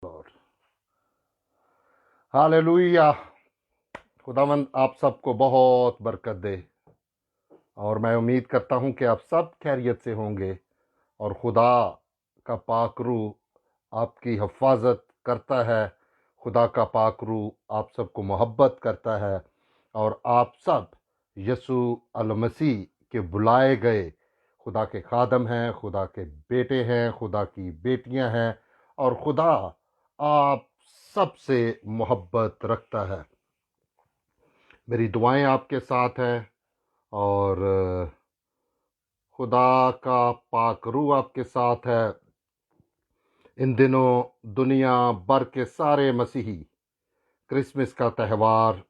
Lord. Hallelujah. खुदावंद आप सबको बहुत बरकत दे, और मैं उम्मीद करता हूं कि आप सब खैरियत से होंगे और खुदा का पाक रूह आपकी हिफाजत करता है। खुदा का पाक रूह आप सबको मोहब्बत करता है, और आप सब यसु अल मसीह के बुलाए गए खुदा के खादम हैं, खुदा के बेटे हैं, खुदा की बेटियां हैं, और खुदा आप सबसे मोहब्बत रखता है। मेरी दुआएं आपके साथ हैं, और खुदा का पाक रूह आपके साथ है। इन दिनों दुनिया भर के सारे मसीही क्रिसमस का त्यौहार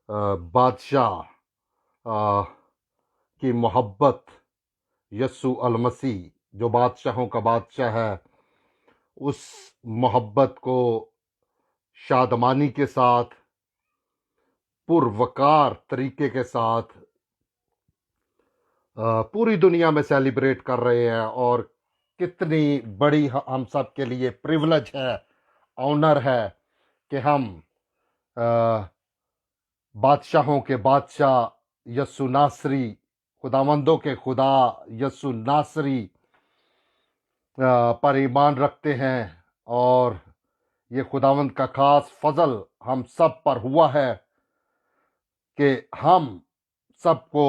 बादशाह की मोहब्बत, यसु अल मसीह जो बादशाहों का बादशाह है, उस मोहब्बत को शादमानी के साथ, पुरवकार तरीके के साथ पूरी दुनिया में सेलिब्रेट कर रहे हैं। और कितनी बड़ी हम सब के लिए प्रिविलेज है, ऑनर है कि हम बादशाहों के बादशाह यसु नासरी, खुदावंदों के खुदा यसु नासरी पर ईमान रखते हैं। और ये खुदावंद का खास फजल हम सब पर हुआ है कि हम सबको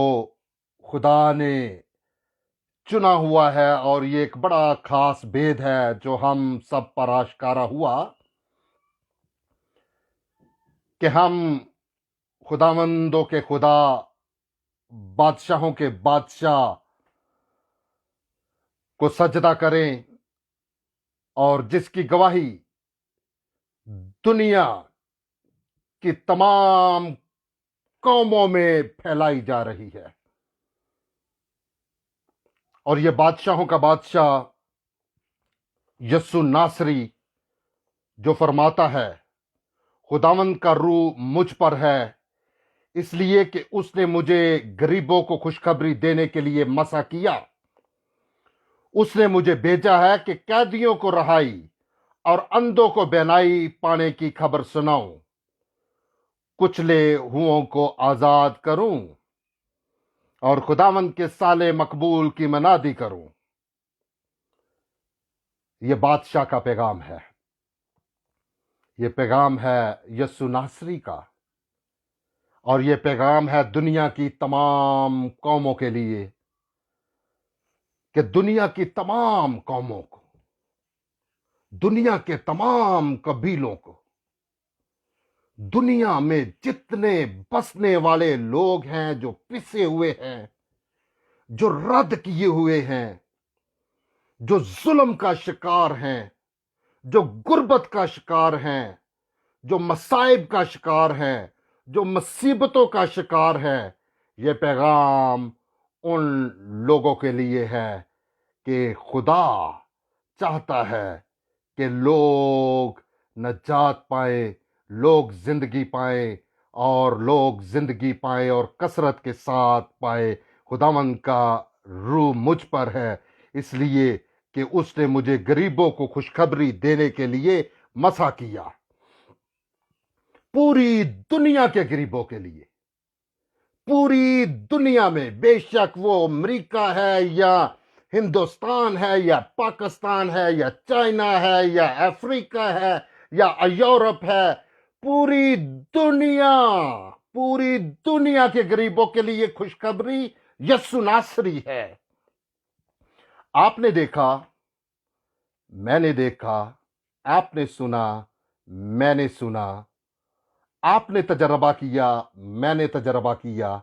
खुदा ने चुना हुआ है, और ये एक बड़ा खास भेद है जो हम सब पर आश्कारा हुआ कि हम खुदावंदों के खुदा, बादशाहों के बादशाह को सजदा करें, और जिसकी गवाही दुनिया की तमाम कौमों में फैलाई जा रही है। और ये बादशाहों का बादशाह यसु नासरी जो फरमाता है, खुदावंद का रूह मुझ पर है, इसलिए कि उसने मुझे गरीबों को खुशखबरी देने के लिए मसा किया। उसने मुझे भेजा है कि कैदियों को रहाई और अंधों को बेनाई पाने की खबर सुनाऊं, कुचले हुओं को आजाद करूं, और खुदावंद के साले मकबूल की मनादी करूं। ये बादशाह का पैगाम है, ये पैगाम है यसु नासरी का, और ये पैगाम है दुनिया की तमाम कौमों के लिए कि दुनिया की तमाम कौमों को, दुनिया के तमाम कबीलों को, दुनिया में जितने बसने वाले लोग हैं, जो पिसे हुए हैं, जो रद्द किए हुए हैं, जो जुल्म का शिकार हैं, जो गुर्बत का शिकार हैं, जो मसाइब का शिकार हैं, जो मुसीबतों का शिकार हैं, यह पैगाम उन लोगों के लिए है कि खुदा चाहता है कि लोग नजात पाए, लोग जिंदगी पाए, और लोग जिंदगी पाए और कसरत के साथ पाए। खुदावंद का रूह मुझ पर है, इसलिए कि उसने मुझे गरीबों को खुशखबरी देने के लिए मसा किया। पूरी दुनिया के गरीबों के लिए, पूरी दुनिया में, बेशक वो अमेरिका है या हिंदुस्तान है या पाकिस्तान है या चाइना है या अफ्रीका है या यूरोप है, पूरी दुनिया, पूरी दुनिया के गरीबों के लिए खुशखबरी यसु नासरी है। आपने देखा, मैंने देखा, आपने सुना, मैंने सुना, आपने तजर्बा किया, मैंने तजर्बा किया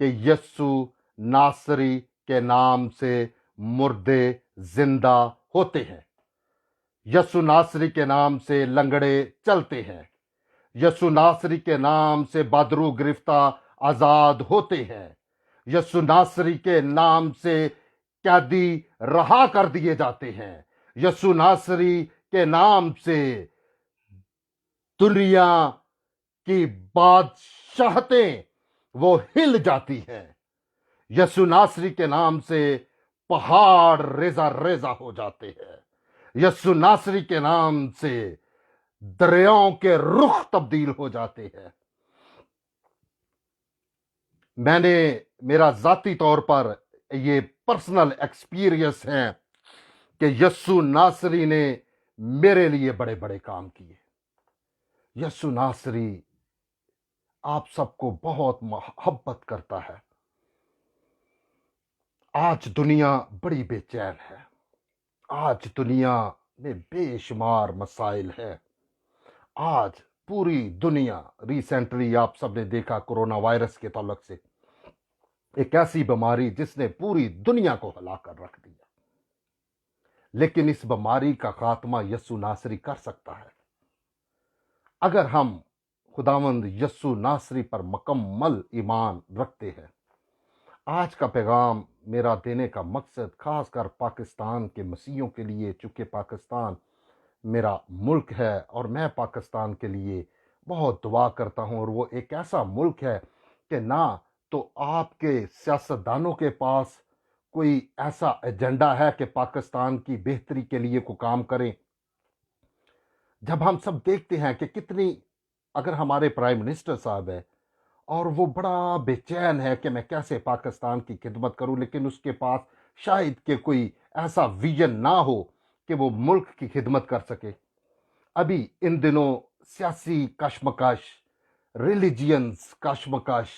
कि यसु नासरी के नाम से मुर्दे जिंदा होते हैं, यसु नासरी के नाम से लंगड़े चलते हैं, यसु नासरी के नाम से बदरू गिरफ्तार आजाद होते हैं, यसु नासरी के नाम से कैदी रहा कर दिए जाते हैं, यसु नासरी के नाम से दुनिया की बादशाहतें वो हिल जाती हैं। यसु नासरी के नाम से पहाड़ रेजा रेजा हो जाते हैं। यस्सु नासरी के नाम से दरियाओं के रुख तब्दील हो जाते हैं। मैंने मेरा जाती तौर पर ये पर्सनल एक्सपीरियंस है कि यस्सु नासरी ने मेरे लिए बड़े बड़े काम किए। यस्सु नासरी आप सबको बहुत मोहब्बत करता है। आज दुनिया बड़ी बेचैन है। आज दुनिया में बेशुमार मसाइल है। आज पूरी दुनिया, रिसेंटली आप सबने देखा कोरोना वायरस के ताल्लुक से, एक ऐसी बीमारी जिसने पूरी दुनिया को हिला कर रख दिया, लेकिन इस बीमारी का खात्मा यस्सु नासरी कर सकता है अगर हम खुदावंद यस्सु नासरी पर मुकम्मल ईमान रखते हैं। आज का पैगाम मेरा देने का मकसद खासकर पाकिस्तान के मसीहों के लिए, चूँकि पाकिस्तान मेरा मुल्क है और मैं पाकिस्तान के लिए बहुत दुआ करता हूँ, और वो एक ऐसा मुल्क है कि ना तो आपके सियासतदानों के पास कोई ऐसा एजेंडा है कि पाकिस्तान की बेहतरी के लिए को काम करें। जब हम सब देखते हैं कि कितनी, अगर हमारे प्राइम मिनिस्टर साहब है और वो बड़ा बेचैन है कि मैं कैसे पाकिस्तान की खिदमत करूं, लेकिन उसके पास शायद कि कोई ऐसा विजन ना हो कि वो मुल्क की खिदमत कर सके। अभी इन दिनों सियासी कशमकश, रिलीजियंस कशमकश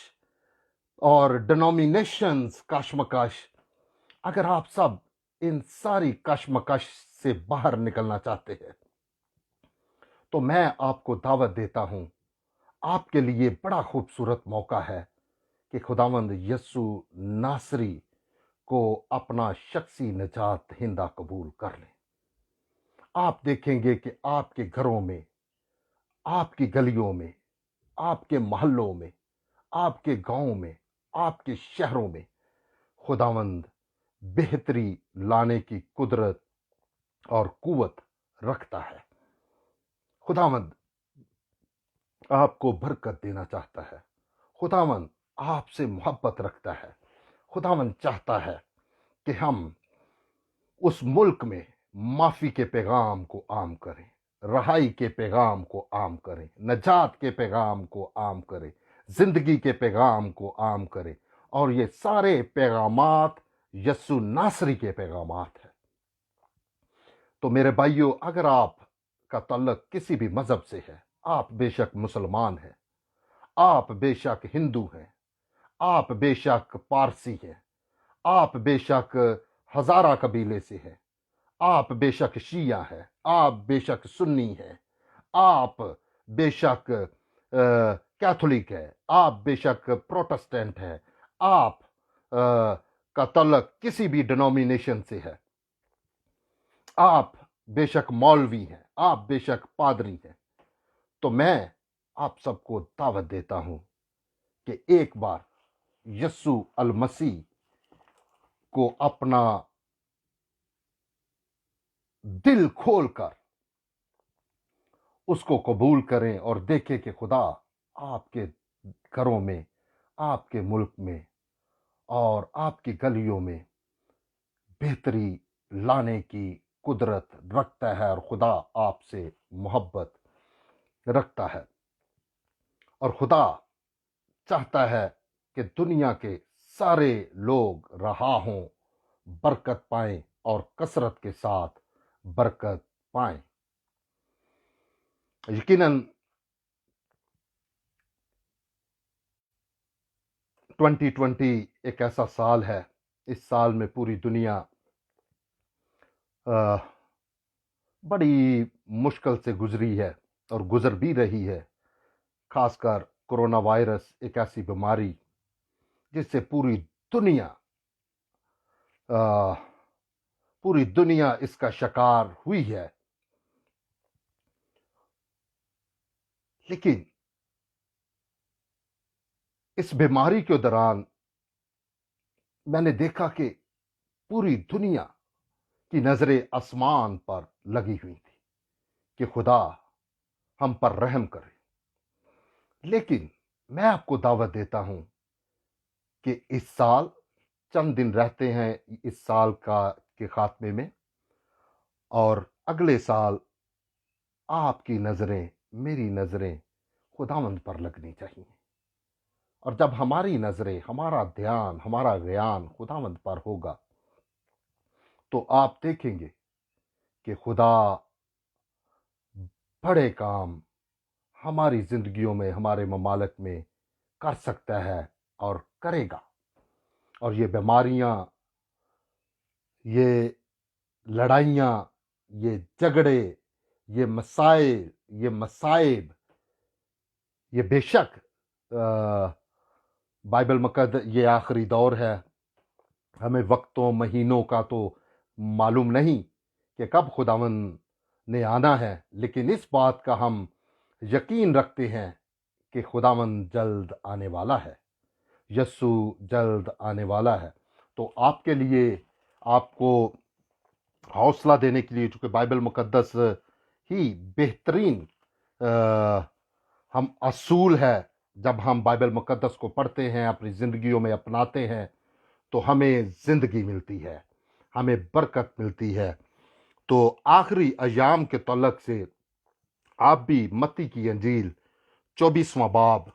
और डिनोमिनेशंस कशमकश, अगर आप सब इन सारी कशमकश से बाहर निकलना चाहते हैं तो मैं आपको दावत देता हूं, आपके लिए बड़ा खूबसूरत मौका है कि खुदावंद यस्सु नासरी को अपना शख्सी निजात दहिंदा कबूल कर लें। आप देखेंगे कि आपके घरों में, आपकी गलियों में, आपके मोहल्लों में, आपके गांवों में, आपके शहरों में खुदावंद बेहतरी लाने की कुदरत और कुव्वत रखता है। खुदावंद आपको बरकत देना चाहता है। खुदावंद आपसे मोहब्बत रखता है। खुदावंद चाहता है कि हम उस मुल्क में माफ़ी के पैगाम को आम करें, रहाई के पैगाम को आम करें, नजात के पैगाम को आम करें, ज़िंदगी के पैगाम को आम करें, और ये सारे पैगामात यस्सु नासरी के पैगामात हैं। तो मेरे भाइयों, अगर आप का ताल्लुक किसी भी मज़हब से है, आप बेशक मुसलमान हैं, आप बेशक हिंदू हैं, आप बेशक पारसी हैं, आप बेशक हज़ारा कबीले से हैं, आप बेशक शिया हैं, आप बेशक सुन्नी हैं, आप बेशक कैथोलिक है, आप बेशक प्रोटेस्टेंट है, आप का ताल्लुक किसी भी डिनोमिनेशन से है, आप बेशक मौलवी हैं, आप बेशक पादरी हैं, तो मैं आप सबको दावत देता हूं कि एक बार यस्सु अल मसीह को अपना दिल खोलकर उसको कबूल करें और देखें कि खुदा आपके घरों में, आपके मुल्क में और आपकी गलियों में बेहतरी लाने की कुदरत रखता है, और खुदा आपसे मोहब्बत रखता है, और खुदा चाहता है कि दुनिया के सारे लोग रहा हों, बरकत पाएं और कसरत के साथ बरकत पाएं। यकीनन 2020 एक ऐसा साल है, इस साल में पूरी दुनिया बड़ी मुश्किल से गुजरी है और गुजर भी रही है। खासकर कोरोना वायरस एक ऐसी बीमारी जिससे पूरी दुनिया इसका शिकार हुई है। लेकिन इस बीमारी के दौरान मैंने देखा कि पूरी दुनिया की नजरें आसमान पर लगी हुई थी कि खुदा हम पर रहम करे। लेकिन मैं आपको दावत देता हूं कि इस साल चंद दिन रहते हैं इस साल के खात्मे में, और अगले साल आपकी नजरें, मेरी नजरें खुदावंद पर लगनी चाहिए। और जब हमारी नजरें, हमारा ध्यान, हमारा ज्ञान खुदावंद पर होगा तो आप देखेंगे कि खुदा बड़े काम हमारी जिंदगियों में, हमारे ममालिक में कर सकता है और करेगा। और ये बीमारियां, ये लड़ाइयां, ये झगड़े, ये मसाइल, ये मसाइब, ये बेशक बाइबल मुकद्दस, ये आखिरी दौर है। हमें वक्तों, महीनों का तो मालूम नहीं कि कब खुदावंद ने आना है, लेकिन इस बात का हम यकीन रखते हैं कि खुदावंद जल्द आने वाला है, यस्सु जल्द आने वाला है। तो आपके लिए, आपको हौसला देने के लिए, चूंकि बाइबल मुकद्दस ही बेहतरीन हम असूल है, जब हम बाइबल मुकद्दस को पढ़ते हैं, अपनी जिंदगियों में अपनाते हैं, तो हमें जिंदगी मिलती है, हमें बरकत मिलती है। तो आखिरी अयाम के तल्लक से आप भी मत्ती की अंजील 24वां बाब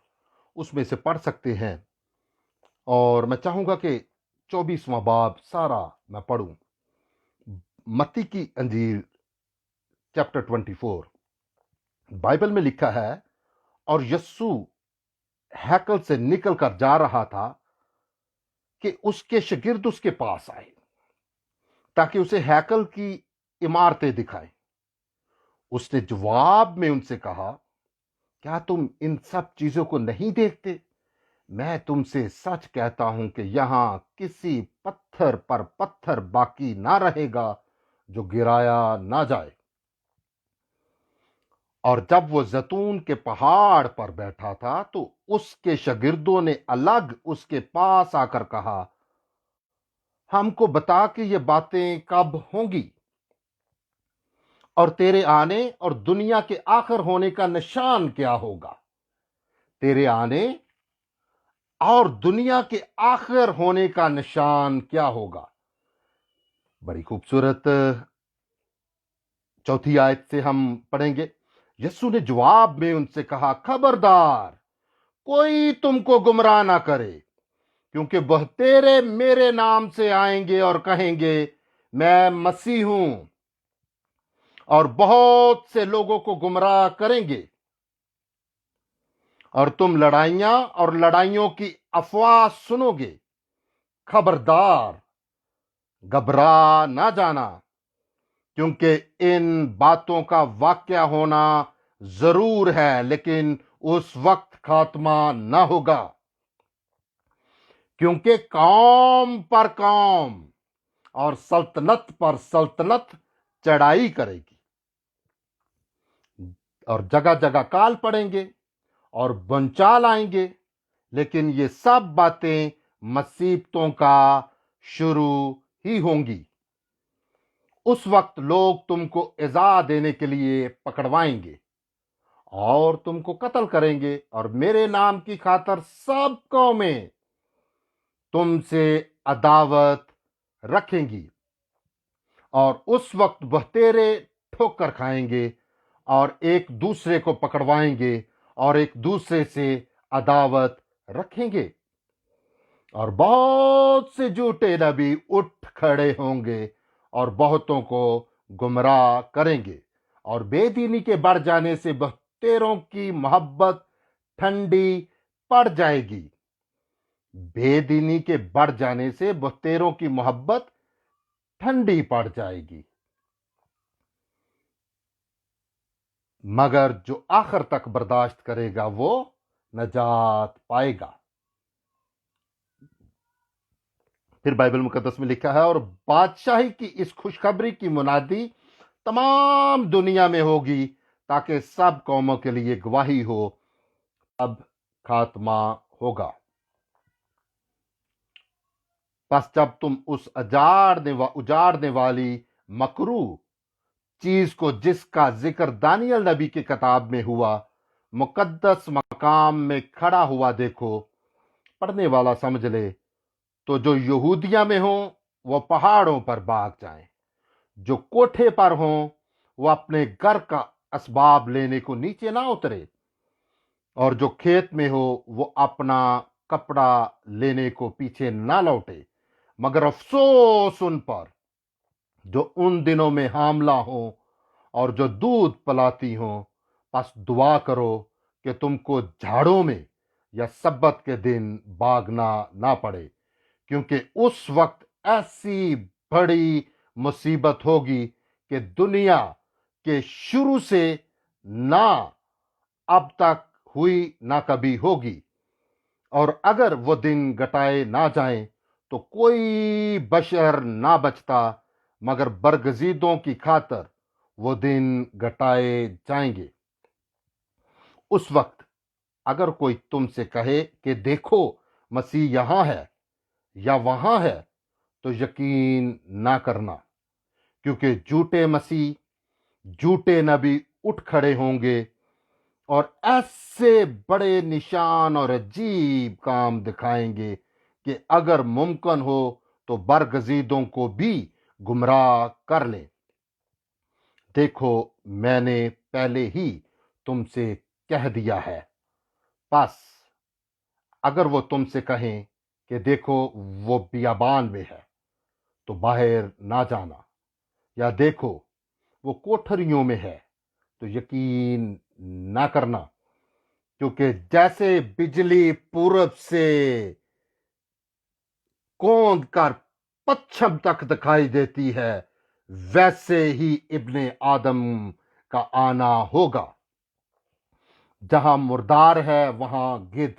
उसमें से पढ़ सकते हैं। और मैं चाहूंगा कि 24वां बाब सारा मैं पढ़ूं। मत्ती की अंजील चैप्टर 24, बाइबल में लिखा है, और यस्सु हैकल से निकल कर जा रहा था कि उसके शागिर्द उसके पास आए ताकि उसे हैकल की इमारतें दिखाए। उसने जवाब में उनसे कहा, क्या तुम इन सब चीजों को नहीं देखते? मैं तुमसे सच कहता हूं कि यहां किसी पत्थर पर पत्थर बाकी ना रहेगा जो गिराया ना जाए। और जब वो जैतून के पहाड़ पर बैठा था तो उसके शागिर्दों ने अलग उसके पास आकर कहा, हमको बता कि ये बातें कब होंगी और तेरे आने और दुनिया के आखिर होने का निशान क्या होगा? तेरे आने और दुनिया के आखिर होने का निशान क्या होगा? बड़ी खूबसूरत चौथी आयत से हम पढ़ेंगे। यीशु ने जवाब में उनसे कहा, खबरदार कोई तुमको गुमराह ना करे, क्योंकि वह तेरे मेरे नाम से आएंगे और कहेंगे मैं मसीह हूं, और बहुत से लोगों को गुमराह करेंगे। और तुम लड़ाइयां और लड़ाइयों की अफवाह सुनोगे। खबरदार, घबरा ना जाना, क्योंकि इन बातों का वाकया होना जरूर है, लेकिन उस वक्त खात्मा ना होगा। क्योंकि कौम पर कौम और सल्तनत पर सल्तनत चढ़ाई करेगी, और जगह जगह काल पड़ेंगे और बंचाल आएंगे, लेकिन ये सब बातें मुसीबतों का शुरू ही होंगी। उस वक्त लोग तुमको इज़ा देने के लिए पकड़वाएंगे और तुमको कत्ल करेंगे, और मेरे नाम की खातर सब कौमें तुमसे अदावत रखेंगी। और उस वक्त वह तेरे ठोकर खाएंगे और एक दूसरे को पकड़वाएंगे और एक दूसरे से अदावत रखेंगे। और बहुत से झूठे नबी उठ खड़े होंगे और बहुतों को गुमराह करेंगे, और बेदीनी के बढ़ जाने से बहुतेरों की मोहब्बत ठंडी पड़ जाएगी। बेदीनी के बढ़ जाने से बहुतेरों की मोहब्बत ठंडी पड़ जाएगी, मगर जो आखिर तक बर्दाश्त करेगा वो नजात पाएगा। फिर बाइबल मुकद्दस में लिखा है, और बादशाही की इस खुशखबरी की मुनादी तमाम दुनिया में होगी ताकि सब कौमों के लिए गवाही हो, अब खात्मा होगा। बस जब तुम उस उजाड़ने वाली मकरू चीज को, जिसका जिक्र दानियल नबी की किताब में हुआ, मुकद्दस मकाम में खड़ा हुआ देखो, पढ़ने वाला समझ ले, तो जो यहूदिया में हो वो पहाड़ों पर भाग जाएं, जो कोठे पर हों वो अपने घर का असबाब लेने को नीचे ना उतरे, और जो खेत में हो वो अपना कपड़ा लेने को पीछे ना लौटे। मगर अफसोस उन पर जो उन दिनों में हामला हो और जो दूध पिलाती हो। बस दुआ करो कि तुमको झाड़ों में या सब्बत के दिन भागना ना पड़े, क्योंकि उस वक्त ऐसी बड़ी मुसीबत होगी कि दुनिया के शुरू से ना अब तक हुई ना कभी होगी। और अगर वो दिन घटाए ना जाएं तो कोई बशर ना बचता, मगर बरगजीदों की खातर वो दिन घटाए जाएंगे। उस वक्त अगर कोई तुमसे कहे कि देखो मसीह यहां है या वहां है, तो यकीन ना करना, क्योंकि झूठे मसीह, झूठे नबी उठ खड़े होंगे और ऐसे बड़े निशान और अजीब काम दिखाएंगे कि अगर मुमकिन हो तो बरगजीदों को भी गुमराह कर लें। देखो, मैंने पहले ही तुमसे कह दिया है। बस अगर वो तुमसे कहें कि देखो वो बियाबान में है, तो बाहर ना जाना, या देखो वो कोठरियों में है, तो यकीन ना करना, क्योंकि जैसे बिजली पूरब से कौंद कर पश्चिम तक दिखाई देती है, वैसे ही इब्ने आदम का आना होगा। जहां मुर्दार है वहां गिद्ध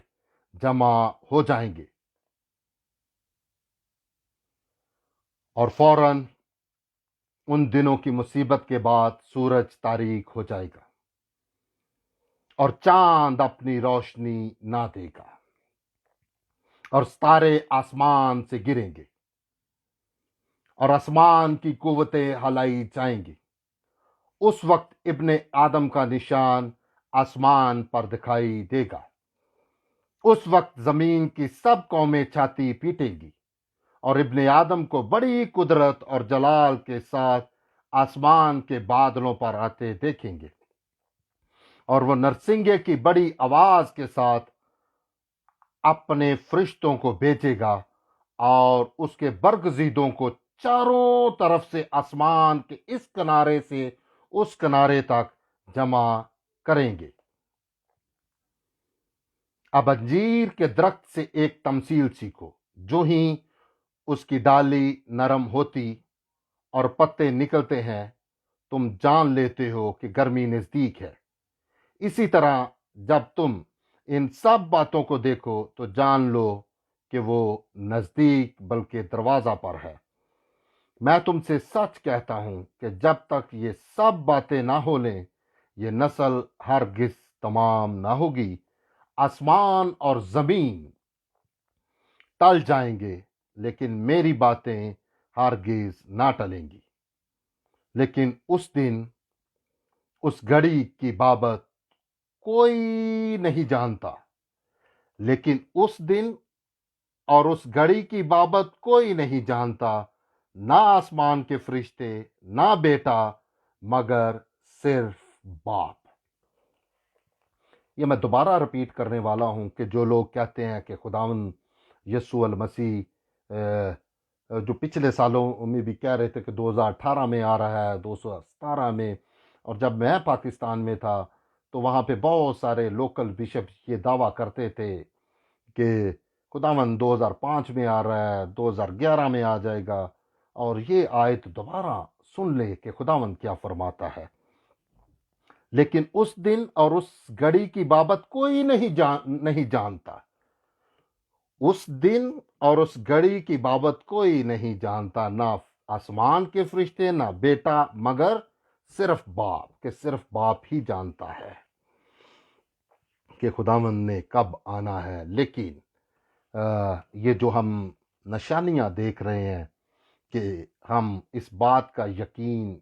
जमा हो जाएंगे, और फौरन उन दिनों की मुसीबत के बाद सूरज तारीक हो जाएगा और चांद अपनी रोशनी ना देगा, और सितारे आसमान से गिरेंगे और आसमान की कुव्वतें हलाई जाएंगी। उस वक्त इब्ने आदम का निशान आसमान पर दिखाई देगा। उस वक्त जमीन की सब कौमें छाती पीटेंगी और इब्ने आदम को बड़ी कुदरत और जलाल के साथ आसमान के बादलों पर आते देखेंगे, और वो नरसिंगे की बड़ी आवाज के साथ अपने फरिश्तों को भेजेगा और उसके बरगजीदों को चारों तरफ से आसमान के इस किनारे से उस किनारे तक जमा करेंगे। अब अंजीर के दरख्त से एक तमसील सीखो। जो ही उसकी डाली नरम होती और पत्ते निकलते हैं, तुम जान लेते हो कि गर्मी नजदीक है। इसी तरह जब तुम इन सब बातों को देखो तो जान लो कि वो नजदीक बल्कि दरवाजा पर है। मैं तुमसे सच कहता हूं कि जब तक ये सब बातें ना हो लें, ये नस्ल हरगिज तमाम ना होगी। आसमान और जमीन टल जाएंगे, लेकिन मेरी बातें हरगिज ना टलेंगी। लेकिन उस दिन, उस घड़ी की बाबत कोई नहीं जानता। लेकिन उस दिन और उस घड़ी की बाबत कोई नहीं जानता, ना आसमान के फरिश्ते, ना बेटा, मगर सिर्फ बाप। ये मैं दोबारा रिपीट करने वाला हूं कि जो लोग कहते हैं कि खुदावन यस्सु अल मसीह जो पिछले सालों में भी कह रहे थे कि 2018 में आ रहा है, 2017 में, और जब मैं पाकिस्तान में था तो वहाँ पे बहुत सारे लोकल बिशप ये दावा करते थे कि खुदावन 2005 में आ रहा है, 2011 में आ जाएगा। और ये आयत दोबारा सुन ले कि खुदावन क्या फरमाता है। लेकिन उस दिन और उस घड़ी की बाबत कोई नहीं जानता। उस दिन और उस घड़ी की बाबत कोई नहीं जानता, ना आसमान के फरिश्ते, ना बेटा, मगर सिर्फ बाप, कि सिर्फ बाप ही जानता है कि खुदावंद ने कब आना है। लेकिन ये जो हम निशानियां देख रहे हैं कि हम इस बात का यकीन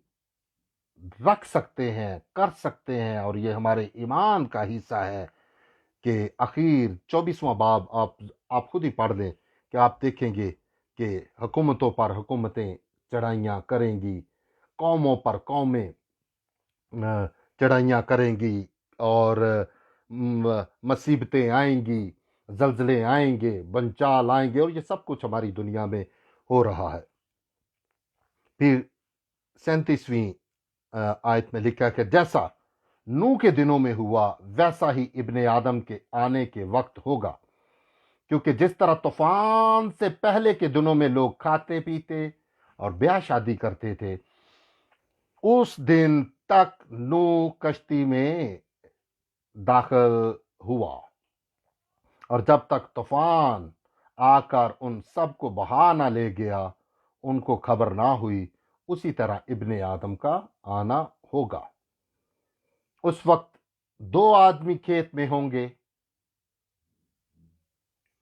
रख सकते हैं, कर सकते हैं, और ये हमारे ईमान का हिस्सा है कि आखिर 24वां बाब आप खुद ही पढ़ लें कि आप देखेंगे कि हुकूमतों पर हुकूमतें चढ़ाइयाँ करेंगी, कौमों पर कौमें چڑھائیاں کریں گی اور مصیبتیں آئیں گی، زلزلے آئیں گے، بنچال آئیں گے، اور یہ سب کچھ ہماری دنیا میں ہو رہا ہے۔ پھر 37ویں آیت میں لکھا کہ جیسا نوح کے دنوں میں ہوا ویسا ہی ابن آدم کے آنے کے وقت ہوگا، کیونکہ جس طرح طوفان سے پہلے کے دنوں میں لوگ کھاتے پیتے اور بیاہ شادی کرتے تھے، اس دن تک نوح کشتی میں داخل ہوا، اور جب تک طوفان آ کر ان سب کو بہا نہ لے گیا، ان کو خبر نہ ہوئی، اسی طرح ابن آدم کا آنا ہوگا۔ اس وقت 2 آدمی کھیت میں ہوں گے،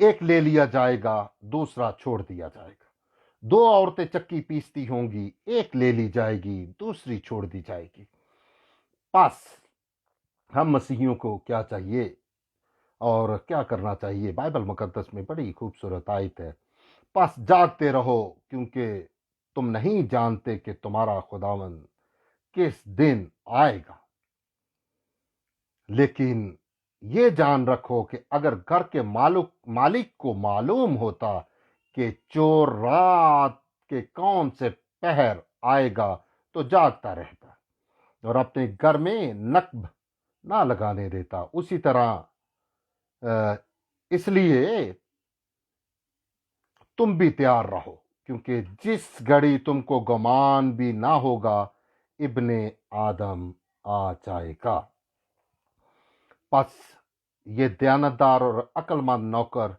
ایک لے لیا جائے گا، دوسرا چھوڑ دیا جائے گا۔ 2 عورتیں چکی پیستی ہوں گی، ایک لے لی جائے گی، دوسری چھوڑ دی جائے گی۔ پس ہم مسیحیوں کو کیا چاہیے اور کیا کرنا چاہیے؟ بائبل مقدس میں بڑی خوبصورت آیت ہے، پس جاگتے رہو، کیونکہ تم نہیں جانتے کہ تمہارا خداوند کس دن آئے گا۔ لیکن یہ جان رکھو کہ اگر گھر کے مالک کو معلوم ہوتا کہ چور رات کے کون سے پہر آئے گا تو جاگتا رہتا اور اپنے گھر میں نقب نہ لگانے دیتا۔ اسی طرح اس لیے تم بھی تیار رہو، کیونکہ جس گھڑی تم کو گمان بھی نہ ہوگا ابن آدم آ جائے گا۔ پس یہ دیانتدار اور عقل مند نوکر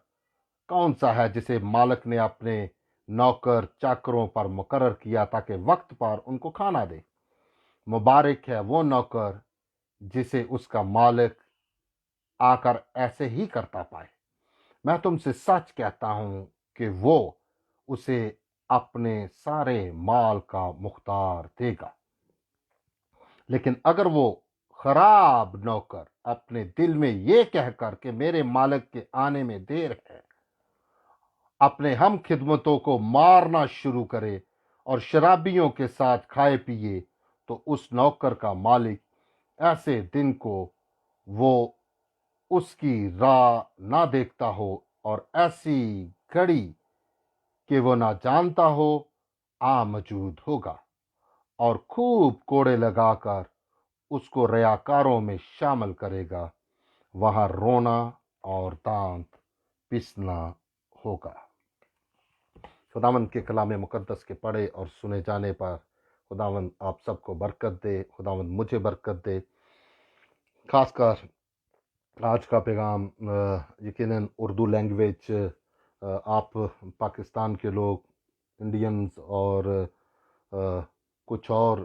کون سا ہے جسے مالک نے اپنے نوکر چاکروں پر مقرر کیا تاکہ وقت پر ان کو کھانا دے؟ مبارک ہے وہ نوکر جسے اس کا مالک آ کر ایسے ہی کرتا پائے۔ میں تم سے سچ کہتا ہوں کہ وہ اسے اپنے سارے مال کا مختار دے گا۔ لیکن اگر وہ خراب نوکر اپنے دل میں یہ کہہ کر کہ میرے مالک کے آنے میں دیر ہے، اپنے ہم خدمتوں کو مارنا شروع کرے اور شرابیوں کے ساتھ کھائے پیے، تو اس نوکر کا مالک ایسے دن کو وہ اس کی راہ نہ دیکھتا ہو اور ایسی گھڑی کہ وہ نہ جانتا ہو آ موجود ہوگا، اور خوب کوڑے لگا کر اس کو ریاکاروں میں شامل کرے گا، وہاں رونا اور دانت پسنا ہوگا۔ خداوند کے کلام مقدس کے پڑھے اور سنے جانے پر خداوند آپ سب کو برکت دے، خداوند مجھے برکت دے۔ خاص کر آج کا پیغام یقیناً اردو لینگویج، آپ پاکستان کے لوگ، انڈینز اور کچھ اور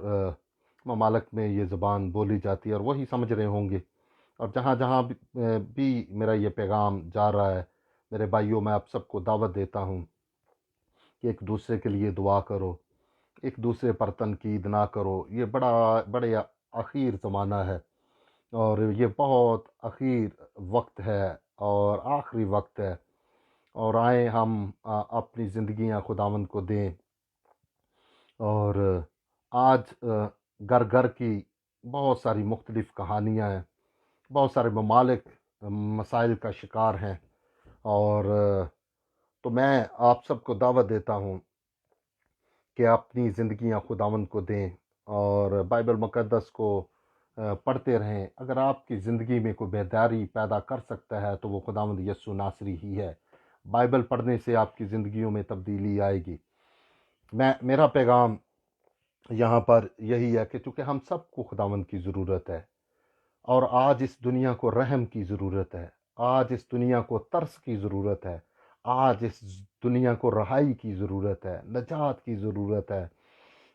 ممالک میں یہ زبان بولی جاتی ہے اور وہی سمجھ رہے ہوں گے، اور جہاں جہاں بھی میرا یہ پیغام جا رہا ہے، میرے بھائیوں، میں آپ سب کو دعوت دیتا ہوں کہ ایک دوسرے کے لیے دعا کرو، ایک دوسرے پر تنقید نہ کرو۔ یہ بڑے اخیر زمانہ ہے، اور یہ بہت اخیر وقت ہے اور آخری وقت ہے، اور آئیں ہم اپنی زندگیاں خداوند کو دیں۔ اور آج گھر گھر کی بہت ساری مختلف کہانیاں ہیں، بہت سارے ممالک مسائل کا شکار ہیں، اور تو میں آپ سب کو دعوت دیتا ہوں کہ اپنی زندگیاں خداوند کو دیں اور بائبل مقدس کو پڑھتے رہیں۔ اگر آپ کی زندگی میں کوئی بیداری پیدا کر سکتا ہے تو وہ خداوند یسوع ناصری ہی ہے۔ بائبل پڑھنے سے آپ کی زندگیوں میں تبدیلی آئے گی۔ میرا پیغام یہاں پر یہی ہے کہ چونکہ ہم سب کو خداوند کی ضرورت ہے، اور آج اس دنیا کو رحم کی ضرورت ہے، آج اس دنیا کو ترس کی ضرورت ہے، آج اس دنیا کو رہائی کی ضرورت ہے، نجات کی ضرورت ہے،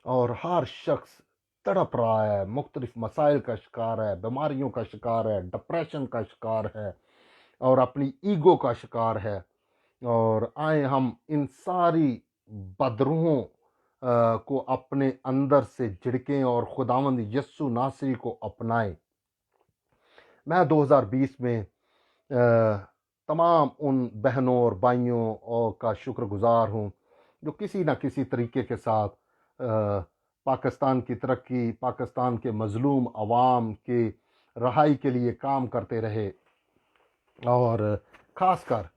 اور ہر شخص تڑپ رہا ہے، مختلف مسائل کا شکار ہے، بیماریوں کا شکار ہے، ڈپریشن کا شکار ہے، اور اپنی ایگو کا شکار ہے۔ اور آئیں ہم ان ساری بدروحوں کو اپنے اندر سے جھڑکیں اور خداوند یسوع ناصری کو اپنائیں۔ میں 2020 میں تمام ان بہنوں اور بھائیوں کا شکر گزار ہوں جو کسی نہ کسی طریقے کے ساتھ पाकिस्तान की तरक्की, पाकिस्तान के मज़लूम अवाम की रहाई के लिए काम करते रहे। और ख़ासकर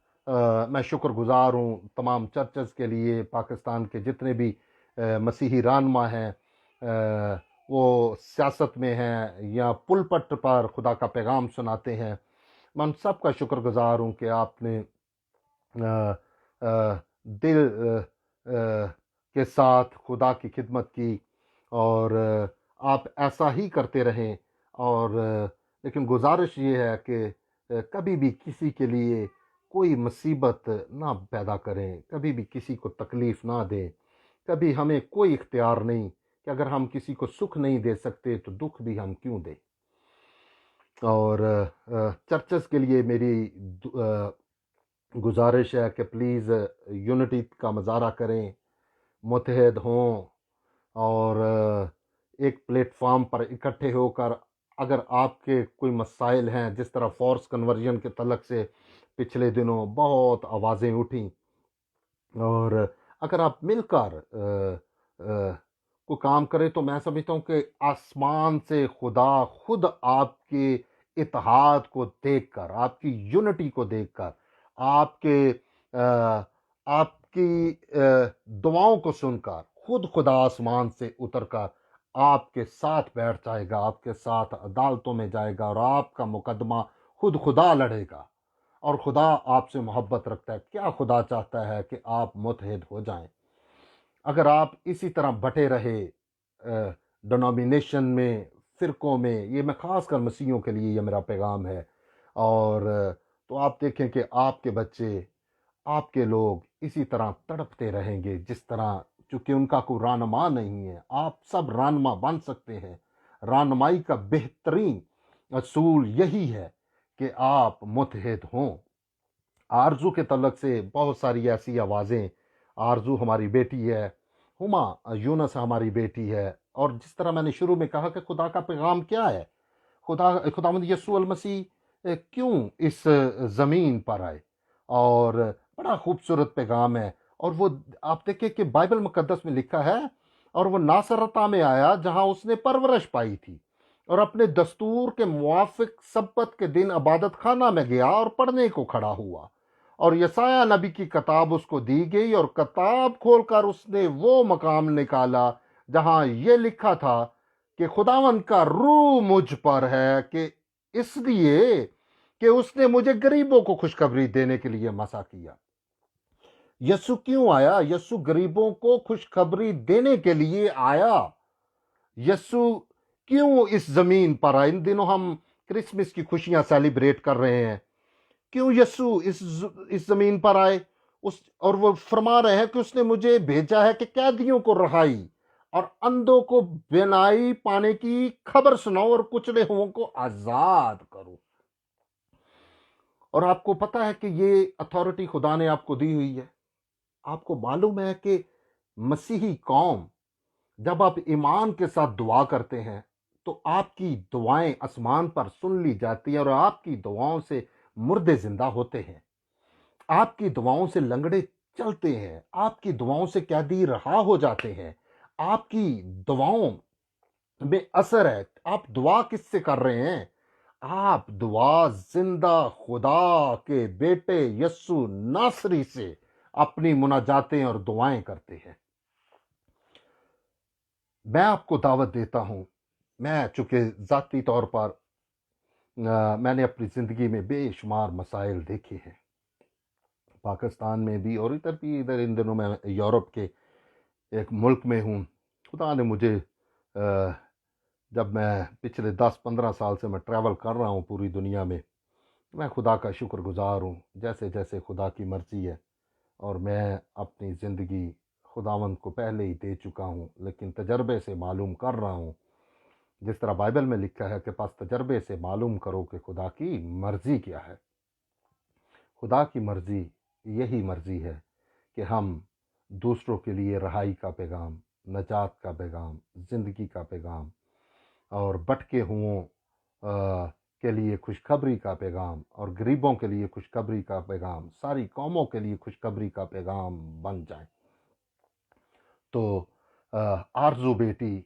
मैं शुक्रगुज़ार हूँ तमाम चर्चेस के लिए, पाकिस्तान के जितने भी मसीही रहनुमा हैं, वो सियासत में हैं या पुलपट पर खुदा का पैगाम सुनाते हैं, मैं उन सब का शुक्रगुज़ार हूँ कि आपने दिल के साथ खुदा की खिदमत की, और आप ऐसा ही करते रहें। और लेकिन गुजारिश ये है कि कभी भी किसी के लिए कोई मुसीबत ना पैदा करें, कभी भी किसी को तकलीफ़ ना दें। कभी हमें कोई इख्तियार नहीं कि अगर हम किसी को सुख नहीं दे सकते तो दुख भी हम क्यों दें। और चर्चेस के लिए मेरी गुजारिश है कि प्लीज़ यूनिटी का मुजाहरा करें, मुत्तहद हों, और एक प्लेटफॉर्म पर इकट्ठे होकर अगर आपके कोई मसाइल हैं, जिस तरह फोर्स कन्वर्जन के तलक से पिछले दिनों बहुत आवाज़ें उठीं, और अगर आप मिलकर को काम करें तो मैं समझता हूँ कि आसमान से खुदा खुद आपके इत्तेहाद को देखकर, आपकी यूनिटी को देखकर, आपके आपकी दुआओं को सुनकर खुद खुदा आसमान से उतरकर आपके साथ बैठ जाएगा, आपके साथ अदालतों में जाएगा और आपका मुकदमा खुद खुदा लड़ेगा। और खुदा आपसे मोहब्बत रखता है। क्या खुदा चाहता है कि आप मुत्तहद हो जाएं। अगर आप इसी तरह बटे रहे डिनोमिनेशन में, फ़िरक़ों में, ये मैं ख़ास कर मसीहियों के लिए ये मेरा पैगाम है, और तो आप देखें कि आपके बच्चे, आपके लोग इसी तरह तड़पते रहेंगे जिस तरह, चूँकि उनका कोई रहनुमा नहीं है। आप सब रहनुमा बन सकते हैं। रहनुमाई का बेहतरीन असूल यही है कि आप मुत्तहद हों। आरज़ू के तलक से बहुत सारी ऐसी आवाज़ें, आरज़ू हमारी बेटी है, हुमा यूनस हमारी बेटी है, और जिस तरह मैंने शुरू में कहा कि खुदा का पैगाम क्या है, खुदावंद यीशु अल मसीह क्यों इस ज़मीन पर आए, और बड़ा खूबसूरत पैगाम है। और वो आप देखें कि बाइबल मुकद्दस में लिखा है, और वो नासरता में आया जहां उसने परवरिश पाई थी, और अपने दस्तूर के मुआफिक सब्बत के दिन इबादत खाना में गया और पढ़ने को खड़ा हुआ, और यसाया नबी की किताब उसको दी गई, और किताब खोलकर उसने वो मकाम निकाला जहां ये लिखा था कि खुदावंद का रूह मुझ पर है, कि इसलिए कि उसने मुझे गरीबों को खुशखबरी देने के लिए मसा किया। यीशु क्यों आया? यीशु गरीबों को खुशखबरी देने के लिए आया। यीशु क्यों इस जमीन पर आए? इन दिनों हम क्रिसमस की खुशियां सेलिब्रेट कर रहे हैं। क्यों यीशु इस जमीन पर आए? और वो फरमा रहे हैं कि उसने मुझे भेजा है कि कैदियों को रहाई और अंधों को बिनाई पाने की खबर सुनाओ और कुचले हुओं को आजाद करो। और आपको पता है कि ये अथॉरिटी खुदा ने आपको दी हुई है। आपको मालूम है कि मसीही कौम, जब आप ईमान के साथ दुआ करते हैं तो आपकी दुआएं आसमान पर सुन ली जाती हैं, और आपकी दुआओं से मुर्दे जिंदा होते हैं, आपकी दुआओं से लंगड़े चलते हैं, आपकी दुआओं से कैदी रहा हो जाते हैं। आपकी दुआओं में असर है। आप दुआ किससे कर रहे हैं? आप दुआ जिंदा खुदा के बेटे यस्सु नासरी से अपनी मुनाजातें और दुआएं करते हैं। मैं आपको दावत देता हूं, मैं चूंकि ज़ाती तौर पर मैंने अपनी ज़िंदगी में बेशुमार मसाइल देखे हैं, पाकिस्तान में भी और इधर भी। इधर इन दिनों मैं यूरोप के एक मुल्क में हूँ। खुदा ने मुझे जब मैं पिछले 10-15 साल से मैं ट्रैवल कर रहा हूँ पूरी दुनिया में, मैं खुदा का शुक्रगुजार हूँ, जैसे जैसे खुदा की मर्ज़ी है। और मैं अपनी ज़िंदगी खुदावंद को पहले ही दे चुका हूँ, लेकिन तजर्बे से मालूम कर रहा हूँ, जिस तरह बाइबल में लिखा है कि पास तजर्बे से मालूम करो कि खुदा की मर्ज़ी क्या है। खुदा की मर्ज़ी यही मर्ज़ी है कि हम दूसरों के लिए रहाई का पैगाम, नजात का पैगाम, ज़िंदगी का पैगाम, और भटके हुओं के लिए खुशखबरी का पैगाम, और गरीबों के लिए खुशखबरी का पैगाम, सारी कौमों के लिए खुशखबरी का पैगाम बन जाए। तो آرزو بیٹی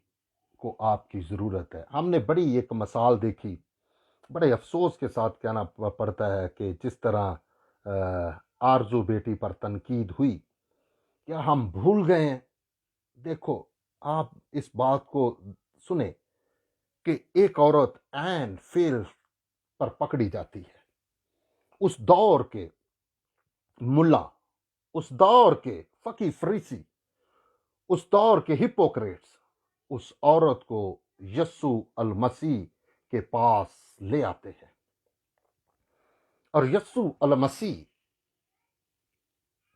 کو آپ کی ضرورت ہے۔ ہم نے بڑی ایک مثال دیکھی، بڑے افسوس کے ساتھ کہنا پڑتا ہے کہ جس طرح آرزو بیٹی پر تنقید ہوئی، کیا ہم بھول گئے ہیں؟ دیکھو، آپ اس بات کو سنیں کہ ایک عورت عین فعل پر پکڑی جاتی ہے۔ اس دور کے ملا، اس دور کے فقی فریسی، اس دور کے ہپوکریٹس اس عورت کو یسوع المسیح کے پاس لے آتے ہیں، اور یسوع المسیح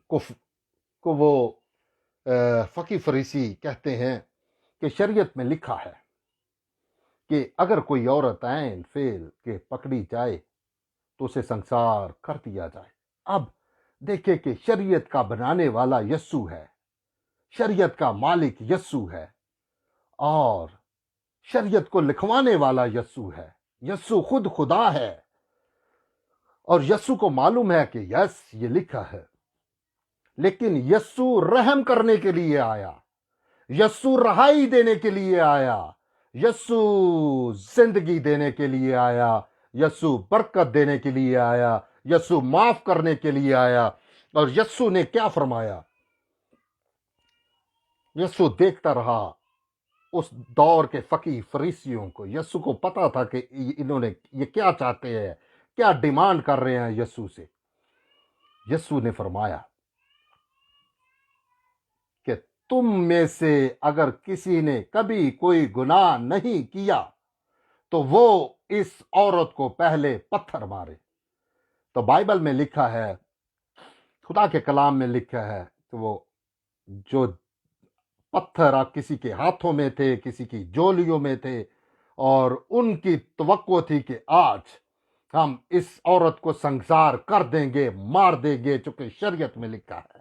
کو وہ فقی فریسی کہتے ہیں کہ شریعت میں لکھا ہے کہ اگر کوئی عورت عین فعل کے پکڑی جائے تو اسے سنسار کر دیا جائے۔ اب دیکھیں کہ شریعت کا بنانے والا یسوع ہے، شریعت کا مالک یسوع ہے، اور شریعت کو لکھوانے والا یسوع ہے۔ یسوع خود خدا ہے، اور یسوع کو معلوم ہے کہ یہ لکھا ہے، لیکن یسوع رحم کرنے کے لیے آیا، یسوع رہائی دینے کے لیے آیا، یسوع زندگی دینے کے لیے آیا، یسوع برکت دینے کے لیے آیا، یسوع معاف کرنے کے لیے آیا۔ اور یسوع نے کیا فرمایا؟ یسوع دیکھتا رہا اس دور کے فقی فریسیوں کو۔ یسوع کو پتا تھا کہ انہوں نے یہ کیا چاہتے ہیں، کیا ڈیمانڈ کر رہے ہیں یسوع سے۔ یسوع نے فرمایا کہ تم میں سے اگر کسی نے کبھی کوئی گناہ نہیں کیا تو وہ اس عورت کو پہلے پتھر مارے۔ تو بائبل میں لکھا ہے، خدا کے کلام میں لکھا ہے کہ وہ جو پتھر آپ کسی کے ہاتھوں میں تھے، کسی کی جولیوں میں تھے، اور ان کی توقع تھی کہ آج ہم اس عورت کو سنسار کر دیں گے، مار دیں گے، چونکہ شریعت میں لکھا ہے۔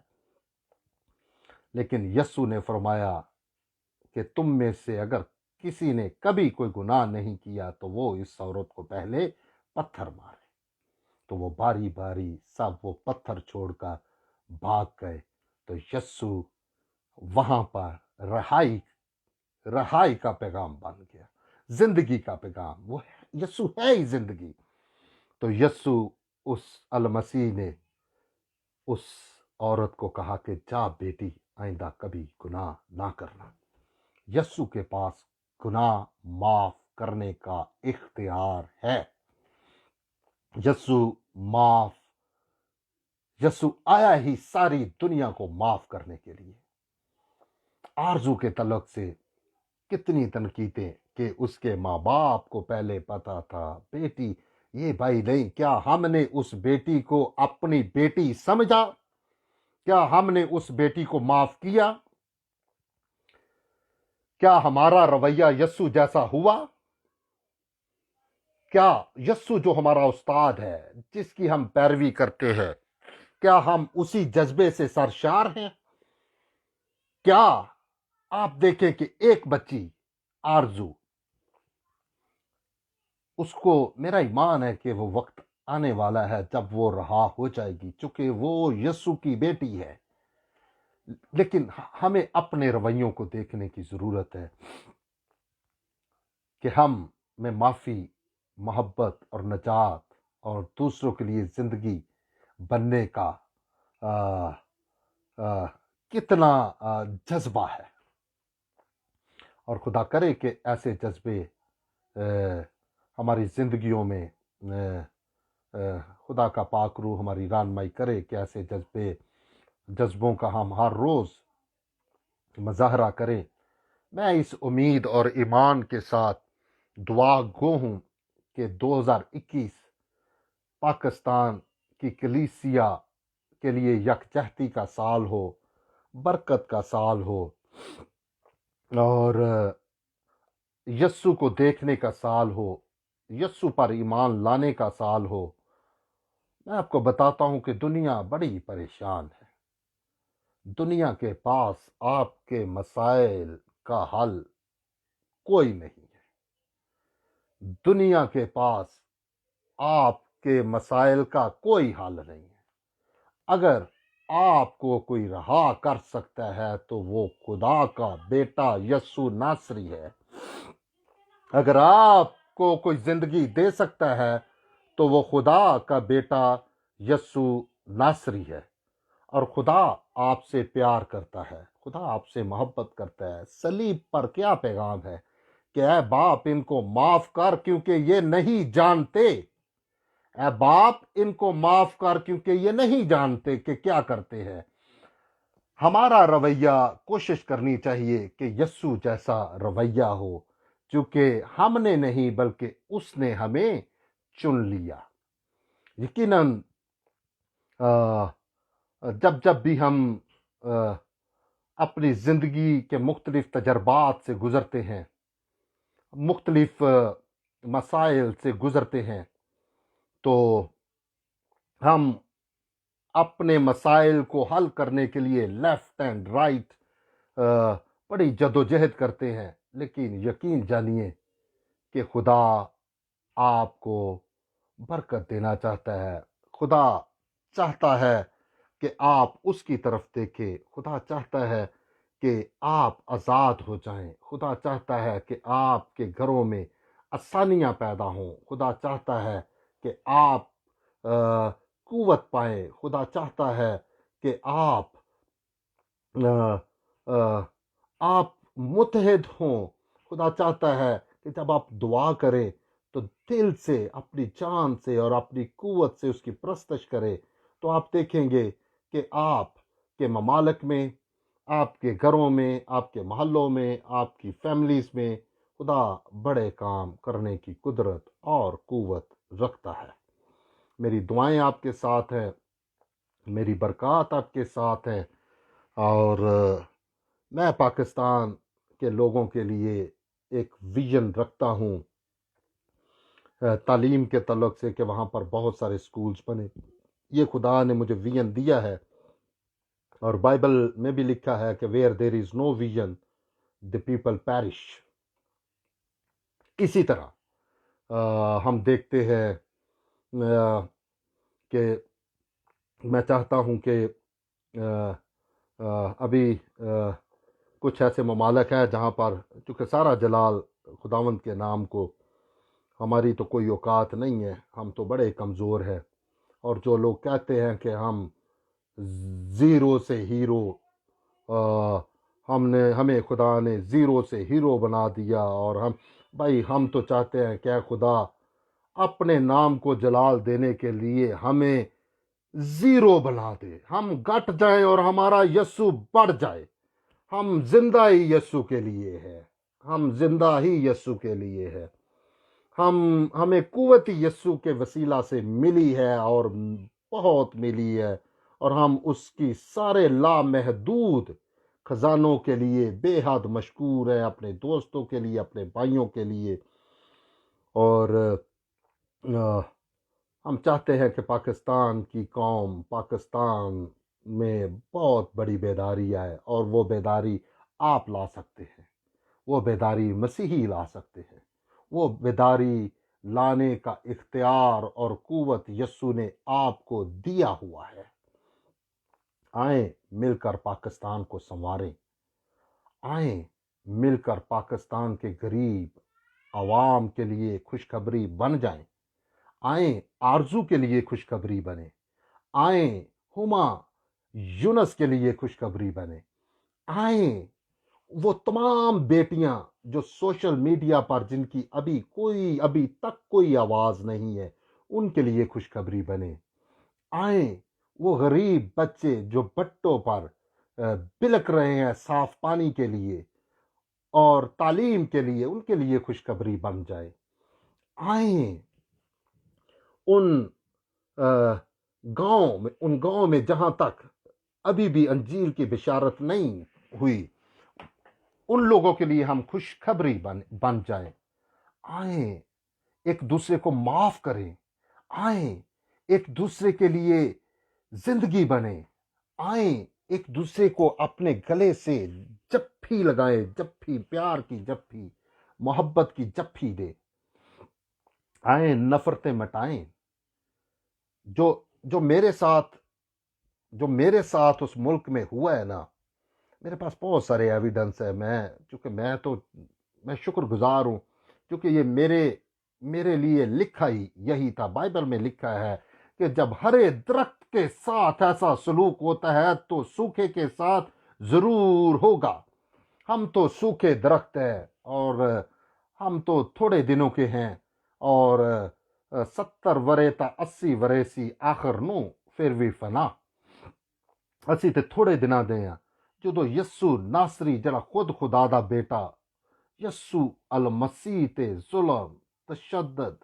لیکن یسوع نے فرمایا کہ تم میں سے اگر کسی نے کبھی کوئی گناہ نہیں کیا تو وہ اس عورت کو پہلے پتھر مارے۔ تو وہ باری باری سب وہ پتھر چھوڑ کر بھاگ گئے۔ تو یسوع وہاں پر رہائی کا پیغام بن گیا، زندگی کا پیغام۔ وہ یسوع ہے ہی زندگی۔ تو یسوع اس المسیح نے اس عورت کو کہا کہ جا بیٹی، آئندہ کبھی گناہ نہ کرنا۔ یسوع کے پاس گناہ معاف کرنے کا اختیار ہے۔ یسوع آیا ہی ساری دنیا کو معاف کرنے کے لیے۔ آرزو کے تعلق سے کتنی تنقیدیں کہ اس کے ماں باپ کو پہلے پتا تھا، بیٹی یہ بھائی نہیں، کیا ہم نے اس بیٹی کو اپنی بیٹی سمجھا؟ کیا ہم نے اس بیٹی کو معاف کیا؟ کیا ہمارا رویہ یسوع جیسا ہوا؟ کیا یسوع جو ہمارا استاد ہے، جس کی ہم پیروی کرتے ہیں، کیا ہم اسی جذبے سے سرشار ہیں؟ کیا آپ دیکھیں کہ ایک بچی آرزو، اس کو میرا ایمان ہے کہ وہ وقت آنے والا ہے جب وہ رہا ہو جائے گی، چونکہ وہ یسوع کی بیٹی ہے۔ لیکن ہمیں اپنے رویوں کو دیکھنے کی ضرورت ہے کہ ہم میں معافی، محبت اور نجات اور دوسروں کے لیے زندگی بننے کا کتنا جذبہ ہے۔ اور خدا کرے کہ ایسے جذبے ہماری زندگیوں میں خدا کا پاک روح ہماری رہنمائی کرے کہ ایسے جذبوں کا ہم ہر روز مظاہرہ کریں۔ میں اس امید اور ایمان کے ساتھ دعا گو ہوں کہ 2021 پاکستان کی کلیسیا کے لیے یکجہتی کا سال ہو، برکت کا سال ہو، اور یسوع کو دیکھنے کا سال ہو، یسوع پر ایمان لانے کا سال ہو۔ میں آپ کو بتاتا ہوں کہ دنیا بڑی پریشان ہے۔ دنیا کے پاس آپ کے مسائل کا حل کوئی نہیں ہے۔ دنیا کے پاس آپ کے مسائل کا کوئی حل نہیں ہے۔ اگر آپ کو کوئی رہا کر سکتا ہے تو وہ خدا کا بیٹا یسوع ناصری ہے۔ اگر آپ کو کوئی زندگی دے سکتا ہے تو وہ خدا کا بیٹا یسوع ناصری ہے۔ اور خدا آپ سے پیار کرتا ہے، خدا آپ سے محبت کرتا ہے۔ صلیب پر کیا پیغام ہے کہ اے باپ ان کو معاف کر کیونکہ یہ نہیں جانتے، اے باپ ان کو معاف کر کیونکہ یہ نہیں جانتے کہ کیا کرتے ہیں۔ ہمارا رویہ کوشش کرنی چاہیے کہ یسوع جیسا رویہ ہو، چونکہ ہم نے نہیں بلکہ اس نے ہمیں چن لیا۔ یقیناً جب بھی ہم اپنی زندگی کے مختلف تجربات سے گزرتے ہیں، مختلف مسائل سے گزرتے ہیں، تو ہم اپنے مسائل کو حل کرنے کے لیے لیفٹ اینڈ رائٹ بڑی جدوجہد کرتے ہیں، لیکن یقین جانیے کہ خدا آپ کو برکت دینا چاہتا ہے۔ خدا چاہتا ہے کہ آپ اس کی طرف دیکھیں، خدا چاہتا ہے کہ آپ آزاد ہو جائیں، خدا چاہتا ہے کہ آپ کے گھروں میں آسانیاں پیدا ہوں، خدا چاہتا ہے کہ آپ قوت پائیں، خدا چاہتا ہے کہ آپ متحد ہوں۔ خدا چاہتا ہے کہ جب آپ دعا کریں تو دل سے، اپنی جان سے اور اپنی قوت سے اس کی پرستش کریں، تو آپ دیکھیں گے کہ آپ کے ممالک میں، آپ کے گھروں میں، آپ کے محلوں میں، آپ کی فیملیز میں خدا بڑے کام کرنے کی قدرت اور قوت رکھتا ہے۔ میری دعائیں آپ کے ساتھ ہیں، میری برکات آپ کے ساتھ ہیں، اور میں پاکستان کے لوگوں کے لیے ایک ویژن رکھتا ہوں تعلیم کے تعلق سے کہ وہاں پر بہت سارے سکولز بنے۔ یہ خدا نے مجھے ویژن دیا ہے، اور بائبل میں بھی لکھا ہے کہ where there is no vision the people perish. اسی طرح ہم دیکھتے ہیں کہ میں چاہتا ہوں کہ ابھی کچھ ایسے ممالک ہیں جہاں پر چونکہ سارا جلال خداوند کے نام کو، ہماری تو کوئی اوقات نہیں ہے، ہم تو بڑے کمزور ہیں، اور جو لوگ کہتے ہیں کہ ہم زیرو سے ہیرو، ہمیں خدا نے زیرو سے ہیرو بنا دیا، اور ہم تو چاہتے ہیں کہ اے خدا اپنے نام کو جلال دینے کے لیے ہمیں زیرو بنا دے، ہم گٹ جائیں اور ہمارا یسوع بڑھ جائے۔ ہم زندہ ہی یسوع کے لیے ہے، ہم زندہ ہی یسوع کے لیے ہے، ہمیں قوت یسوع کے وسیلہ سے ملی ہے، اور بہت ملی ہے، اور ہم اس کی سارے لامحدود خزانوں کے لیے بے حد مشکور ہیں، اپنے دوستوں کے لیے، اپنے بھائیوں کے لیے۔ اور ہم چاہتے ہیں کہ پاکستان کی قوم، پاکستان میں بہت بڑی بیداری آئے، اور وہ بیداری آپ لا سکتے ہیں، وہ بیداری مسیحی لا سکتے ہیں، وہ بیداری لانے کا اختیار اور قوت یسوع نے آپ کو دیا ہوا ہے۔ آئیں مل کر پاکستان کو سنواریں، آئیں مل کر پاکستان کے غریب عوام کے لیے خوشخبری بن جائیں، آئیں آرزو کے لیے خوشخبری بنے، آئیں ہما یونس کے لیے خوشخبری بنے، آئیں وہ تمام بیٹیاں جو سوشل میڈیا پر جن کی ابھی تک کوئی آواز نہیں ہے، ان کے لیے خوشخبری بنے، آئیں وہ غریب بچے جو بٹوں پر بلک رہے ہیں صاف پانی کے لیے اور تعلیم کے لیے، ان کے لیے خوشخبری بن جائے، آئیں ان گاؤں میں جہاں تک ابھی بھی انجیل کی بشارت نہیں ہوئی، ان لوگوں کے لیے ہم خوشخبری بن جائیں، آئیں ایک دوسرے کو معاف کریں، آئیں ایک دوسرے کے لیے زندگی بنیں، آئیں ایک دوسرے کو اپنے گلے سے جپھی لگائیں، جپھی پیار کی جپھی، محبت کی جپھی دے، آئیں نفرتیں مٹائیں۔ جو میرے ساتھ جو میرے ساتھ اس ملک میں ہوا ہے نا، میرے پاس بہت سارے ایویڈنس ہے. چونکہ میں شکر گزار ہوں، کیونکہ یہ میرے لیے لکھا ہی یہی تھا. بائبل میں لکھا ہے کہ جب ہرے درخت کے ساتھ ایسا سلوک ہوتا ہے تو سوکھے کے ساتھ ضرور ہوگا. ہم تو سوکھے درخت ہیں، اور ہم تو تھوڑے دنوں کے ہیں، اور 70 ورے تا 80 ورے سی آخر نو پھر بھی فنا. اسی تے تھوڑے دنوں دے ہیں جدو یسو ناصری جڑا خود خدا دا بیٹا یسو المسیح تے ظلم تشدد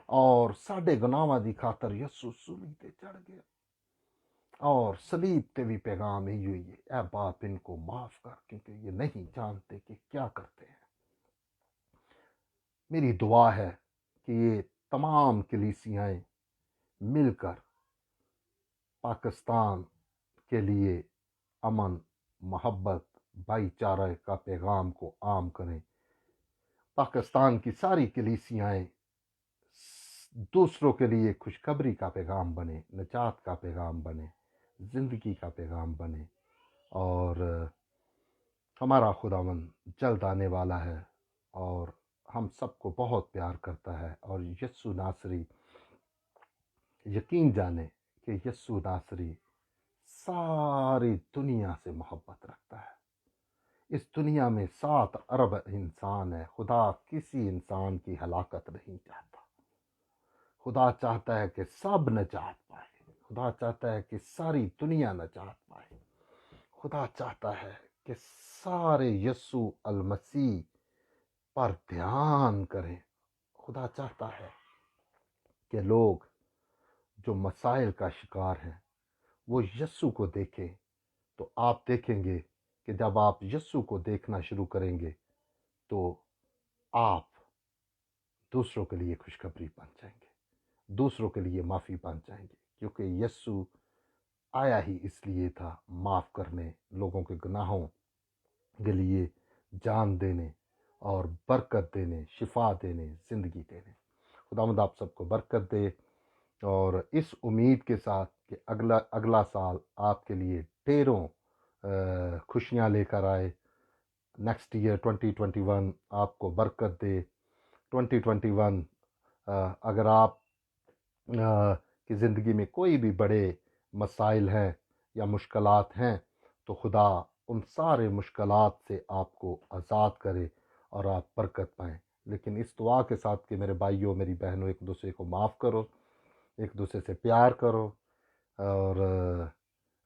اور ساڈے گناہاں دی خاطر یسو صلیب تے چڑھ گیا، اور صلیب تے بھی پیغام ہی ہوئی ہے، اے باپ ان کو معاف کر کیونکہ یہ نہیں جانتے کہ کیا کرتے ہیں. میری دعا ہے کہ یہ تمام کلیسیائیں مل کر پاکستان کے لیے امن، محبت، بھائی چارہ کا پیغام کو عام کریں. پاکستان کی ساری کلیسیائیں دوسروں کے لیے خوشخبری کا پیغام بنے، نجات کا پیغام بنے، زندگی کا پیغام بنے. اور ہمارا خداوند جلد آنے والا ہے، اور ہم سب کو بہت پیار کرتا ہے. اور یسوع ناصری، یقین جانے کہ یسوع ناصری ساری دنیا سے محبت رکھتا ہے. اس دنیا میں 7 ارب انسان ہے. خدا کسی انسان کی ہلاکت نہیں چاہتا. خدا چاہتا ہے کہ سب نجات پائے. خدا چاہتا ہے کہ ساری دنیا نجات پائے. خدا چاہتا ہے کہ سارے یسوع المسیح پر دھیان کریں. خدا چاہتا ہے کہ لوگ جو مسائل کا شکار ہیں وہ یسوع کو دیکھیں. تو آپ دیکھیں گے کہ جب آپ یسوع کو دیکھنا شروع کریں گے تو آپ دوسروں کے لیے خوشخبری بن جائیں گے، دوسروں کے لیے معافی بن جائیں گے. کیونکہ یسوع آیا ہی اس لیے تھا، معاف کرنے، لوگوں کے گناہوں کے لیے جان دینے اور برکت دینے، شفا دینے، زندگی دینے. خداوند آپ سب کو برکت دے، اور اس امید کے ساتھ کہ اگلا سال آپ کے لیے ڈھیروں خوشیاں لے کر آئے. نیکسٹ ایئر 2021 آپ کو برکت دے. 2021 اگر آپ کی زندگی میں کوئی بھی بڑے مسائل ہیں یا مشکلات ہیں تو خدا ان سارے مشکلات سے آپ کو آزاد کرے اور آپ برکت پائیں. لیکن اس دعا کے ساتھ کہ میرے بھائیوں، میری بہنوں، ایک دوسرے کو معاف کرو، ایک دوسرے سے پیار کرو. اور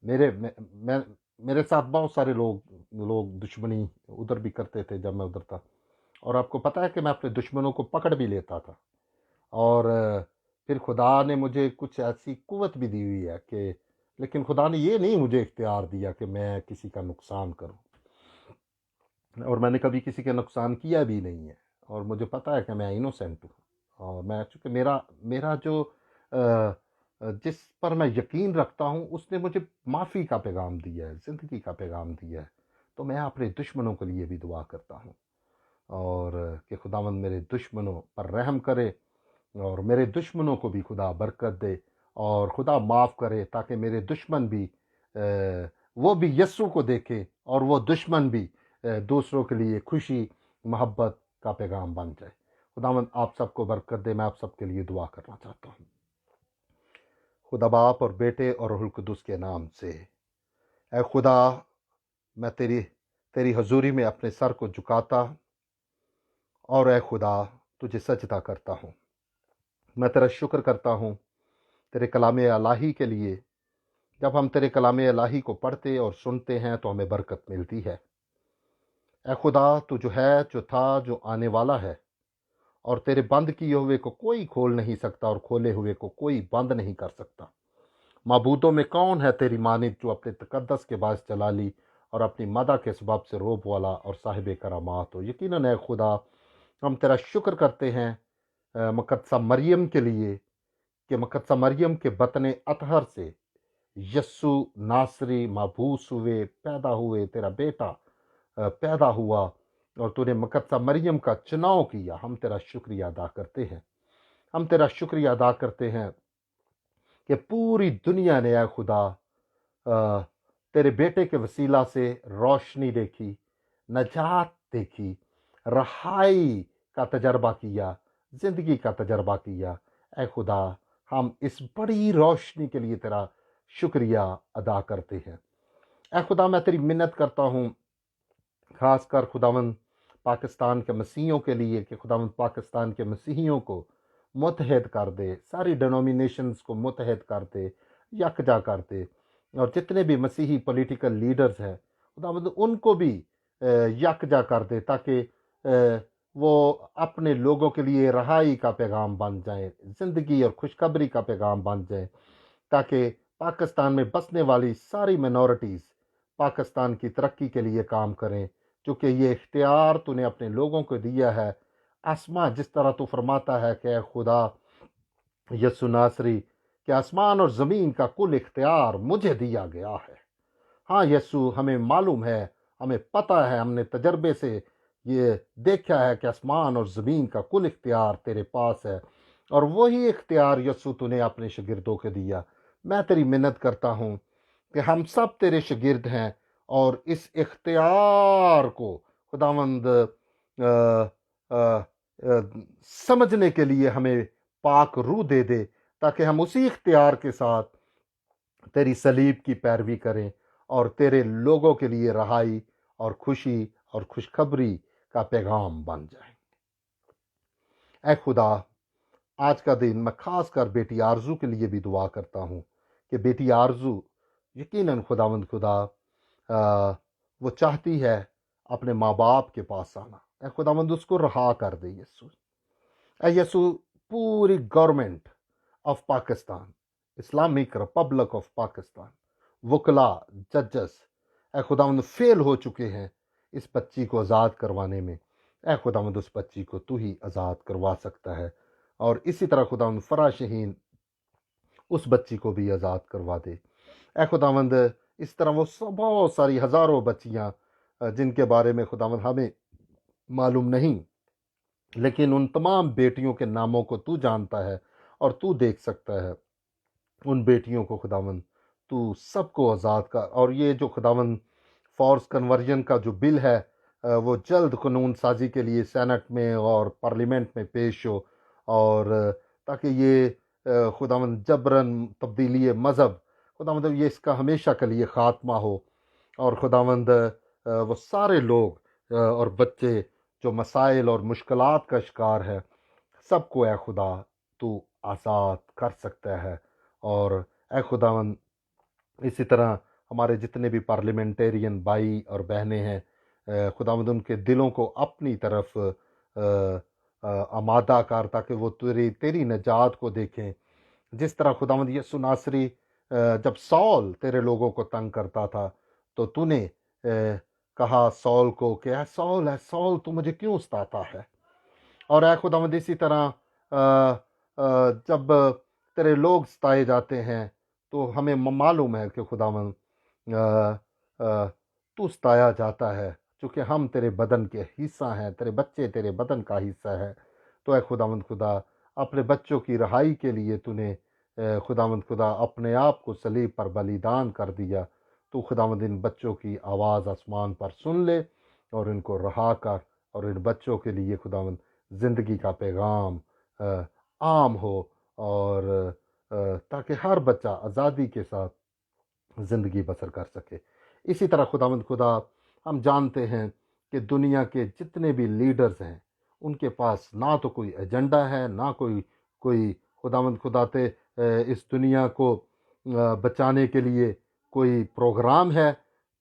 میرے ساتھ بہت سارے لوگ دشمنی ادھر بھی کرتے تھے جب میں ادھر تھا. اور آپ کو پتہ ہے کہ میں اپنے دشمنوں کو پکڑ بھی لیتا تھا. اور پھر خدا نے مجھے کچھ ایسی قوت بھی دی ہوئی ہے کہ، لیکن خدا نے یہ نہیں مجھے اختیار دیا کہ میں کسی کا نقصان کروں. اور میں نے کبھی کسی کا نقصان کیا بھی نہیں ہے. اور مجھے پتہ ہے کہ میں انوسینٹ ہوں. اور میں چونکہ میرا جو جس پر میں یقین رکھتا ہوں اس نے مجھے معافی کا پیغام دیا ہے، زندگی کا پیغام دیا ہے. تو میں اپنے دشمنوں کے لیے بھی دعا کرتا ہوں، اور کہ خداوند میرے دشمنوں پر رحم کرے، اور میرے دشمنوں کو بھی خدا برکت دے، اور خدا معاف کرے تاکہ میرے دشمن بھی وہ بھی یسوع کو دیکھیں، اور وہ دشمن بھی دوسروں کے لیے خوشی، محبت کا پیغام بن جائے. خداوند آپ سب کو برکت دے. میں آپ سب کے لیے دعا کرنا چاہتا ہوں. خدا باپ اور بیٹے اور روح القدس کے نام سے، اے خدا، میں تیری حضوری میں اپنے سر کو جھکاتا، اور اے خدا تجھے سجدہ کرتا ہوں. میں تیرا شکر کرتا ہوں تیرے کلام الہی کے لیے. جب ہم تیرے کلام الہی کو پڑھتے اور سنتے ہیں تو ہمیں برکت ملتی ہے. اے خدا، تو جو ہے، جو تھا، جو آنے والا ہے، اور تیرے بند کیے ہوئے کو کوئی کھول نہیں سکتا، اور کھولے ہوئے کو کوئی بند نہیں کر سکتا. معبودوں میں کون ہے تیری مانند جو اپنے تقدس کے باعث جلالی اور اپنی مدح کے سبب سے روب والا اور صاحب کرامات ہو. یقیناً اے خدا، ہم تیرا شکر کرتے ہیں مقدسہ مریم کے لیے کہ مقدسہ مریم کے بطن اطہر سے یسوع ناصری مبعوث ہوئے، پیدا ہوئے، تیرا بیٹا پیدا ہوا، اور تو نے مقدسہ مریم کا چناؤ کیا. ہم تیرا شکریہ ادا کرتے ہیں. ہم تیرا شکریہ ادا کرتے ہیں کہ پوری دنیا نے اے خدا तेरे बेटे के वसीला से रोशनी देखी, नजात देखी, रहाई का तजर्बा किया, जिंदगी का तजर्बा किया। ए खुदा, हम इस बड़ी रोशनी के लिए तेरा शुक्रिया अदा करते हैं। ए खुदा, मैं तेरी मिन्नत करता हूँ खासकर खुदावंद पाकिस्तान के मसीहियों के लिए कि खुदावंद पाकिस्तान के मसीहियों को मुतहद कर दे, सारी डिनोमिनेशंस को मुतहद कर दे, यकजा कर दे, और जितने भी मसीही पॉलिटिकल लीडर्स हैं खुदावंद उनको भी यकजा कर दे, ताकि वो अपने लोगों के लिए रहाई का पैगाम बन जाए, ज़िंदगी और खुशखबरी का पैगाम बन जाए, ताकि पाकिस्तान में बसने वाली सारी मिनॉरिटीज़ पाकिस्तान की तरक्की के लिए काम करें, क्योंकि ये इख्तियार तूने अपने लोगों को दिया है। आसमां जिस तरह तू फरमाता है कि खुदा यसु नासरी कि आसमान और ज़मीन का कुल इख्तियार मुझे दिया गया है। हाँ यसु, हमें मालूम है, हमें पता है, हमने तजर्बे से ये देखा है कि आसमान और ज़मीन का कुल इख्तियार तेरे पास है, और वही इख्तियार यसु तूने अपने शागिर्दों को दिया। मैं तेरी मिन्नत करता हूँ कि हम सब तेरे शागिर्द हैं, और इस इख्तियार को खुदावंद समझने के लिए हमें पाक रूह दे दे, ताकि हम उसी इख्तियार के साथ तेरी सलीब की पैरवी करें और तेरे लोगों के लिए रहाई और खुशी और खुशखबरी का पैगाम बन जाए। ऐ खुदा, आज का दिन मैं खास कर बेटी आरजू के लिए भी दुआ करता हूँ कि बेटी आरजू यकीनन खुदावंद खुदा वो चाहती है अपने माँ बाप के पास आना। ऐ खुदावंद उसको रहा कर दे यसु। ऐ यसु, पूरी government of Pakistan, Islamic republic of Pakistan, वकला, जजेस, ऐ खुदावंद फेल हो चुके हैं इस बच्ची को आज़ाद करवाने में। ऐ खुदावंद उस बच्ची को तू ही आज़ाद करवा सकता है, और इसी तरह खुदावंद फरा शहीन उस बच्ची को भी आज़ाद करवा दे। ऐ खुदावंद इस तरह वो बहुत सारी हज़ारों बच्चियाँ जिनके बारे में खुदावंद हमें मालूम नहीं, लेकिन उन तमाम बेटियों के नामों को तू जानता है और तू देख सकता है। उन बेटियों को खुदावंद तू सबको आज़ाद कर, और ये जो खुदावंद फोर्स कन्वर्जन का जो बिल है वो जल्द कानून साजी के लिए सेनेट में और पार्लियामेंट में पेश हो, और ताकि ये खुदावंद जबरन तब्दीली मज़हब खुदावंद ये इसका हमेशा के लिए ख़ात्मा हो, और खुदावंद वो सारे लोग और बच्चे जो मसाइल और मुश्किलात का शिकार है सबको ऐ खुदा तू आज़ाद कर सकता है। और ऐ खुदावंद इसी तरह हमारे जितने भी पार्लियामेंटेरियन भाई और बहनें हैं खुदावंद उनके दिलों को अपनी तरफ आमादा कर, ताकि वो तेरी नजात को देखें। जिस तरह खुदावंद यसु नासरी जब सौल तेरे लोगों को तंग करता था तो तूने कहा सौल को कि ऐ सौल तू मुझे क्यों सताता है। और ऐ खुदावंद इसी तरह जब तेरे लोग सताए जाते हैं तो हमें मालूम है कि खुदावंद तू सताया जाता है, चूँकि हम तेरे बदन के हिस्सा हैं, तेरे बच्चे तेरे बदन का हिस्सा है। तो ऐ खुदावंद खुदा, अपने बच्चों की रहाई के लिए तूने खुदावंद खुदा अपने आप को सलीब पर बलिदान कर दिया। तो खुदावंद इन बच्चों की आवाज़ आसमान पर सुन ले और इनको रहा कर, और इन बच्चों के लिए खुदावंद ज़िंदगी का पैगाम आम हो, और ताकि हर बच्चा आज़ादी के साथ ज़िंदगी बसर कर सके। इसी तरह खुदावंद खुदा, हम जानते हैं कि दुनिया के जितने भी लीडर्स हैं उनके पास ना तो कोई एजेंडा है, ना कोई खुदावंद खुदा ते इस दुनिया को बचाने के लिए कोई प्रोग्राम है।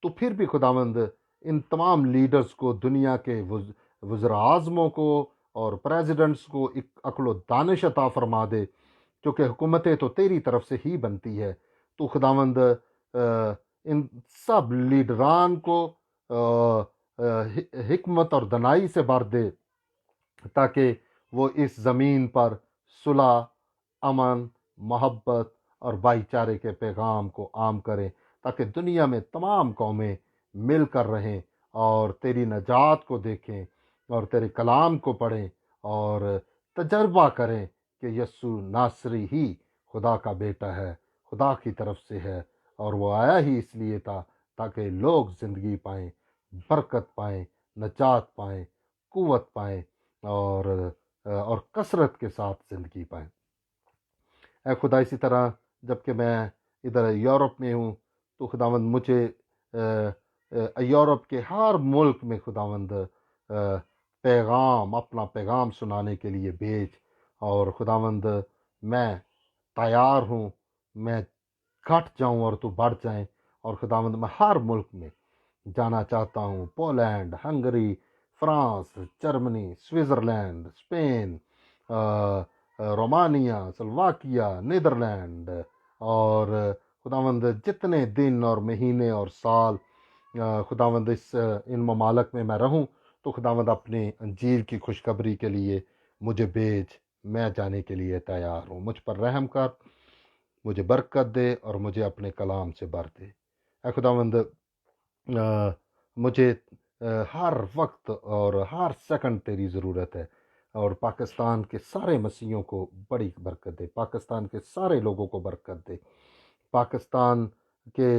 तो फिर भी खुदावंद इन तमाम लीडर्स को, दुनिया के वज़ीर आज़मों को और प्रेसिडेंट्स को एक अक्ल व दानिश अता फरमा दे, क्योंकि हुकूमतें तो तेरी तरफ से ही बनती है। तो खुदावंद इन सब लीडरान को हिकमत और दनाई से भर दे, ताकि वो इस ज़मीन पर सुलह, अमन, मोहब्बत और भाईचारे के पैगाम को आम करें, ताकि दुनिया में तमाम कौमें मिल कर रहें और तेरी नजात को देखें और तेरे कलाम को पढ़ें और तजर्बा करें कि यसु नासरी ही खुदा का बेटा है, खुदा की तरफ से है اور وہ آیا ہی اس لیے تھا تاکہ لوگ زندگی پائیں، برکت پائیں، نجات پائیں، قوت پائیں، اور کثرت کے ساتھ زندگی پائیں۔ اے خدا، اسی طرح جب کہ میں ادھر یورپ میں ہوں تو خداوند مجھے یورپ کے ہر ملک میں خداوند پیغام، اپنا پیغام سنانے کے لیے بھیج، اور خداوند میں تیار ہوں، میں گھٹ جاؤں اور تو بڑھ جائیں، اور خداوند میں ہر ملک میں جانا چاہتا ہوں، Poland, Hungary, France, Germany, Switzerland, Spain, Romania, Slovakia, Netherlands, اور خداوند جتنے دن اور مہینے اور سال خداوند ان ممالک میں رہوں تو خداوند اپنی انجیل کی خوشخبری کے لیے مجھے بھیج، میں جانے کے لیے تیار ہوں۔ مجھ پر رحم کر، مجھے برکت دے، اور مجھے اپنے کلام سے بھر دے۔ اے خداوند، مجھے ہر وقت اور ہر سیکنڈ تیری ضرورت ہے، اور پاکستان کے سارے مسیحیوں کو بڑی برکت دے، پاکستان کے سارے لوگوں کو برکت دے، پاکستان کے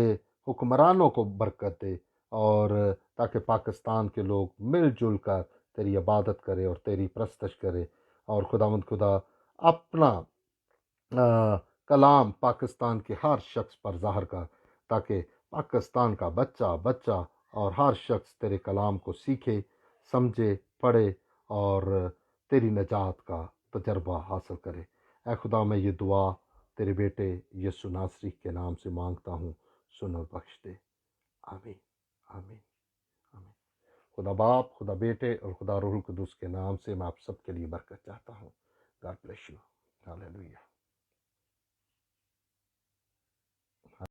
حکمرانوں کو برکت دے، اور تاکہ پاکستان کے لوگ مل جل کر تیری عبادت کرے اور تیری پرستش کرے، اور خداوند خدا اپنا کلام پاکستان کے ہر شخص پر ظاہر کر، تاکہ پاکستان کا بچہ بچہ اور ہر شخص تیرے کلام کو سیکھے، سمجھے، پڑھے، اور تیری نجات کا تجربہ حاصل کرے۔ اے خدا، میں یہ دعا تیرے بیٹے یسوع ناصری کے نام سے مانگتا ہوں، سن اور بخش دے۔ آمین، آمین، آمین۔ خدا باپ، خدا بیٹے اور خدا روح القدس کے نام سے میں آپ سب کے لیے برکت چاہتا ہوں۔ God bless you. ہاللیلویہ۔